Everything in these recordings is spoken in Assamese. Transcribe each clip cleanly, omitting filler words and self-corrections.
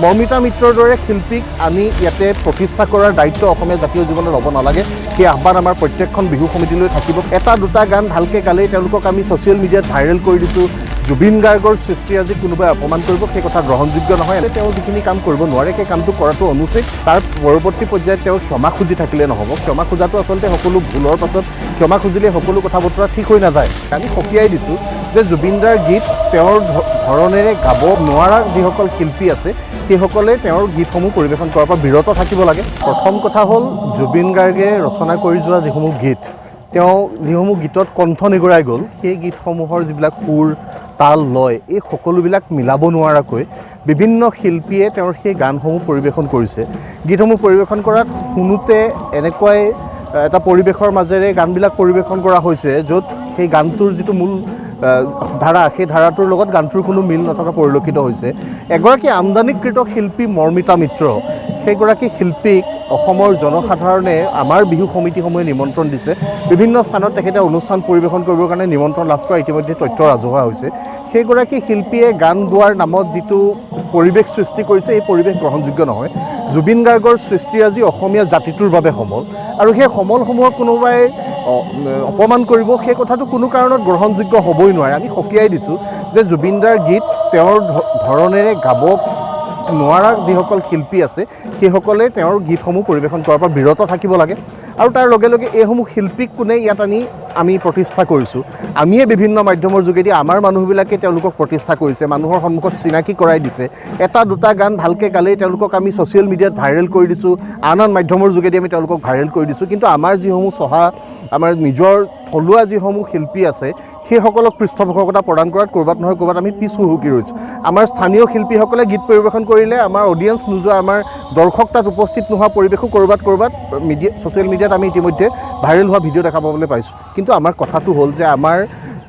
মৰ্মিতা মিত্ৰৰ দৰে শিল্পীক আমি ইয়াতে প্ৰতিষ্ঠা কৰাৰ দায়িত্ব অসমীয়া জাতীয় জীৱনত ল'ব নালাগে। সেই আহ্বান আমাৰ প্ৰত্যেকখন বিহু সমিতিলৈ থাকিব। এটা দুটা গান ভালকৈ গালেই তেওঁলোকক আমি ছ'চিয়েল মিডিয়াত ভাইৰেল কৰি দিছোঁ। জুবিন গাৰ্গৰ সৃষ্টি আজি কোনোবাই অপমান কৰিব, সেই কথা গ্ৰহণযোগ্য নহয়। তেওঁ যিখিনি কাম কৰিব নোৱাৰে সেই কামটো কৰাটো অনুচিত। তাৰ পৰৱৰ্তী পৰ্যায়ত তেওঁ ক্ষমা খুজি থাকিলে নহ'ব। ক্ষমা খোজাটো আচলতে সকলো ভুলৰ পাছত ক্ষমা খুজিলে সকলো কথা বতৰা ঠিক হৈ নাযায়। আমি সকীয়াই দিছোঁ যে জুবিনদাৰ গীত তেওঁৰ ধৰণেৰে গাব নোৱাৰা যিসকল শিল্পী আছে সেইসকলে তেওঁৰ গীতসমূহ পৰিৱেশন কৰাৰ পৰা বিৰত থাকিব লাগে। প্ৰথম কথা হ'ল জুবিন গাৰ্গে ৰচনা কৰি যোৱা যিসমূহ গীত, তেওঁ যিসমূহ গীতত কণ্ঠ নিগৰাই গ'ল, সেই গীতসমূহৰ যিবিলাক সুৰ তাল লয় এই সকলোবিলাক মিলাব নোৱাৰাকৈ বিভিন্ন শিল্পীয়ে তেওঁৰ সেই গানসমূহ পৰিৱেশন কৰিছে। গীতসমূহ পৰিৱেশন কৰাত শুনোতে এনেকুৱাই এটা পৰিৱেশৰ মাজেৰে গানবিলাক পৰিৱেশন কৰা হৈছে য'ত সেই গানটোৰ যিটো মূল ধাৰা, সেই ধাৰাটোৰ লগত গানটোৰ কোনো মিল নথকা পৰিলক্ষিত হৈছে। এগৰাকী আমদানিকৃত শিল্পী মৰ্মিতা মিত্ৰ, সেইগৰাকী শিল্পীক অসমৰ জনসাধাৰণে আমাৰ বিহু সমিতিসমূহে নিমন্ত্ৰণ দিছে। বিভিন্ন স্থানত তেখেতে অনুষ্ঠান পৰিৱেশন কৰিবৰ কাৰণে নিমন্ত্ৰণ লাভ কৰা ইতিমধ্যে তথ্য ৰাজহুৱা হৈছে। সেইগৰাকী শিল্পীয়ে গান গোৱাৰ নামত যিটো পৰিৱেশ সৃষ্টি কৰিছে এই পৰিৱেশ গ্ৰহণযোগ্য নহয়। জুবিন গাৰ্গৰ সৃষ্টি আজি অসমীয়া জাতিটোৰ বাবে সমল, আৰু সেই সমলসমূহক কোনোবাই অপমান কৰিব সেই কথাটো কোনো কাৰণত গ্ৰহণযোগ্য হ'বই নোৱাৰে। আমি সকীয়াই দিছোঁ যে জুবিনদাৰ গীত তেওঁৰ ধৰণেৰে গাব নোৱাৰা যিসকল শিল্পী আছে সেইসকলে তেওঁৰ গীতসমূহ পৰিৱেশন কৰাৰ পৰা বিৰত থাকিব লাগে। আৰু তাৰ লগে লগে এইসমূহ শিল্পীক কোনে ইয়াত আমি প্ৰতিষ্ঠা কৰিছোঁ, আমিয়ে বিভিন্ন মাধ্যমৰ যোগেদি আমাৰ মানুহবিলাকে তেওঁলোকক প্ৰতিষ্ঠা কৰিছে, মানুহৰ সন্মুখত চিনাকি কৰাই দিছে। এটা দুটা গান ভালকৈ গালেই তেওঁলোকক আমি ছ'চিয়েল মিডিয়াত ভাইৰেল কৰি দিছোঁ, আন মাধ্যমৰ যোগেদি আমি তেওঁলোকক ভাইৰেল কৰি দিছোঁ। কিন্তু আমাৰ যিসমূহ আমাৰ নিজৰ থলুৱা যিসমূহ শিল্পী আছে সেইসকলক পৃষ্ঠপোষকতা প্ৰদান কৰাত ক'ৰবাত নহয় ক'ৰবাত আমি পিছ হুহুকি ৰৈছোঁ। আমাৰ স্থানীয় শিল্পীসকলে গীত পৰিৱেশন কৰিলে আমাৰ অডিয়েঞ্চ নোযোৱা, আমাৰ দৰ্শক তাত উপস্থিত নোহোৱা পৰিৱেশো ক'ৰবাত ছ'চিয়েল মিডিয়াত আমি ইতিমধ্যে ভাইৰেল হোৱা ভিডিঅ' দেখা পাবলৈ পাইছোঁ। কিন্তু আমাৰ কথাটো হ'ল যে আমাৰ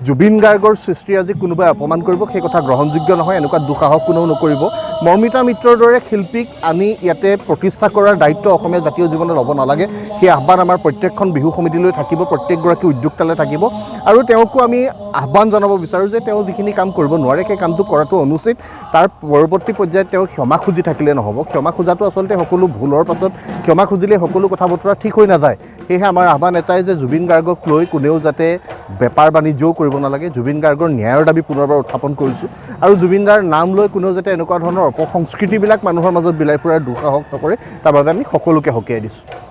জুবিন গাৰ্গৰ সৃষ্টি আজি কোনোবাই অপমান কৰিব, সেই কথা গ্ৰহণযোগ্য নহয়। এনেকুৱা দুঃসাহস কোনেও নকৰিব। মৰ্মিতা মিত্ৰৰ দৰে শিল্পীক আমি ইয়াতে প্ৰতিষ্ঠা কৰাৰ দায়িত্ব অসমীয়া জাতীয় জীৱনত ল'ব নালাগে। সেই আহ্বান আমাৰ প্ৰত্যেকখন বিহু সমিতিলৈ থাকিব, প্ৰত্যেকগৰাকী উদ্যোক্তালৈ থাকিব। আৰু তেওঁকো আমি আহ্বান জনাব বিচাৰোঁ যে তেওঁ যিখিনি কাম কৰিব নোৱাৰে সেই কামটো কৰাটো অনুচিত। তাৰ পৰৱৰ্তী পৰ্যায়ত তেওঁ ক্ষমা খুজি থাকিলে নহ'ব। ক্ষমা খোজাটো আচলতে সকলো ভুলৰ পাছত ক্ষমা খুজিলে সকলো কথা বতৰা ঠিক হৈ নাযায়। সেয়েহে আমাৰ আহ্বান এটাই যে জুবিন গাৰ্গক লৈ কোনেও যাতে বেপাৰ বাণিজ্যও কৰিব নালাগে। জুবিন গাৰ্গৰ ন্যায়ৰ দাবী পুনৰবাৰ উত্থাপন কৰিছোঁ। আৰু জুবিনদাৰ নাম লৈ কোনেও যাতে এনেকুৱা ধৰণৰ অপসংস্কৃতিবিলাক মানুহৰ মাজত বিলাই ফুৰাৰ দুঃসাহস নকৰে, তাৰ বাবে আমি সকলোকে সকীয়াই দিছোঁ।